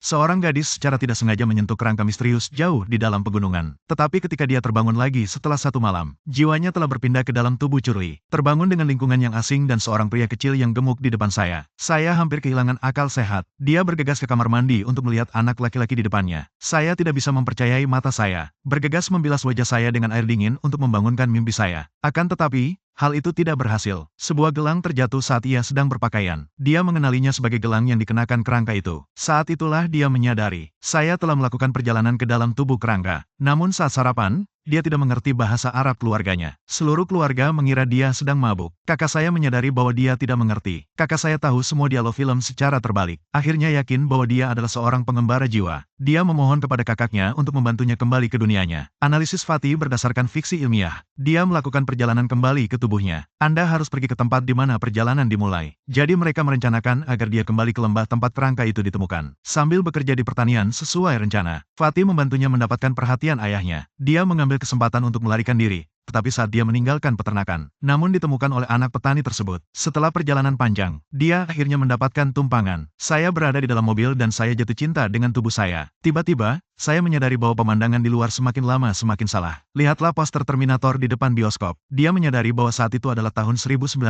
Seorang gadis secara tidak sengaja menyentuh kerangka misterius jauh di dalam pegunungan. Tetapi ketika dia terbangun lagi setelah satu malam, jiwanya telah berpindah ke dalam tubuh Curly. Terbangun dengan lingkungan yang asing dan seorang pria kecil yang gemuk di depan saya. Saya hampir kehilangan akal sehat. Dia bergegas ke kamar mandi untuk melihat anak laki-laki di depannya. Saya tidak bisa mempercayai mata saya. Bergegas membilas wajah saya dengan air dingin untuk membangunkan mimpi saya. Akan tetapi, hal itu tidak berhasil. Sebuah gelang terjatuh saat ia sedang berpakaian. Dia mengenalinya sebagai gelang yang dikenakan kerangka itu. Saat itulah dia menyadari, saya telah melakukan perjalanan ke dalam tubuh kerangka. Namun saat sarapan, dia tidak mengerti bahasa Arab keluarganya. Seluruh keluarga mengira dia sedang mabuk. Kakak saya menyadari bahwa dia tidak mengerti. Kakak saya tahu semua dialog film secara terbalik. Akhirnya yakin bahwa dia adalah seorang pengembara jiwa. Dia memohon kepada kakaknya untuk membantunya kembali ke dunianya. Analisis Fatih berdasarkan fiksi ilmiah. Dia melakukan perjalanan kembali ke tubuhnya. Anda harus pergi ke tempat di mana perjalanan dimulai. Jadi mereka merencanakan agar dia kembali ke lembah tempat kerangka itu ditemukan. Sambil bekerja di pertanian sesuai rencana, Fatih membantunya mendapatkan perhatian ayahnya. Dia mengambil kesempatan untuk melarikan diri, tetapi saat dia meninggalkan peternakan, namun ditemukan oleh anak petani tersebut. Setelah perjalanan panjang, dia akhirnya mendapatkan tumpangan. Saya berada di dalam mobil dan saya jatuh cinta dengan tubuh saya. Tiba-tiba, saya menyadari bahwa pemandangan di luar semakin lama semakin salah. Lihatlah poster Terminator di depan bioskop. Dia menyadari bahwa saat itu adalah tahun 1991.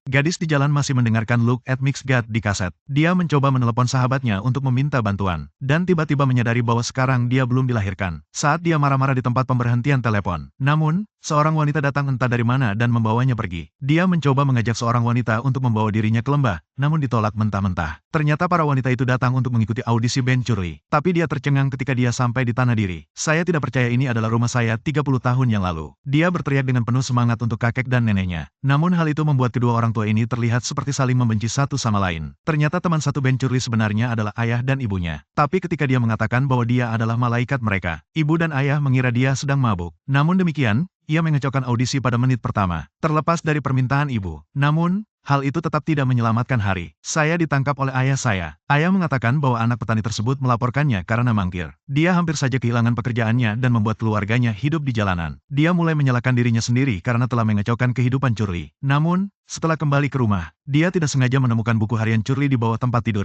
Gadis di jalan masih mendengarkan Look at Mixed God di kaset. Dia mencoba menelepon sahabatnya untuk meminta bantuan. Dan tiba-tiba menyadari bahwa sekarang dia belum dilahirkan. Saat dia marah-marah di tempat pemberhentian telepon. Namun, seorang wanita datang entah dari mana dan membawanya pergi. Dia mencoba mengajak seorang wanita untuk membawa dirinya ke lembah, namun ditolak mentah-mentah. Ternyata para wanita itu datang untuk mengikuti audisi band Curly. Tapi dia tercengang ketika dia sampai di tanah diri. Saya tidak percaya ini adalah rumah saya 30 tahun yang lalu. Dia berteriak dengan penuh semangat untuk kakek dan neneknya. Namun hal itu membuat kedua orang tua ini terlihat seperti saling membenci satu sama lain. Ternyata teman satu band Curly sebenarnya adalah ayah dan ibunya. Tapi ketika dia mengatakan bahwa dia adalah malaikat mereka, ibu dan ayah mengira dia sedang mabuk. Namun demikian, ia mengecaukan audisi pada menit pertama, terlepas dari permintaan ibu. Namun, hal itu tetap tidak menyelamatkan hari. Saya ditangkap oleh ayah saya. Ayah mengatakan bahwa anak petani tersebut melaporkannya karena mangkir. Dia hampir saja kehilangan pekerjaannya dan membuat keluarganya hidup di jalanan. Dia mulai menyalahkan dirinya sendiri karena telah mengacaukan kehidupan Curly. Namun, setelah kembali ke rumah, dia tidak sengaja menemukan buku harian Curly di bawah tempat tidur.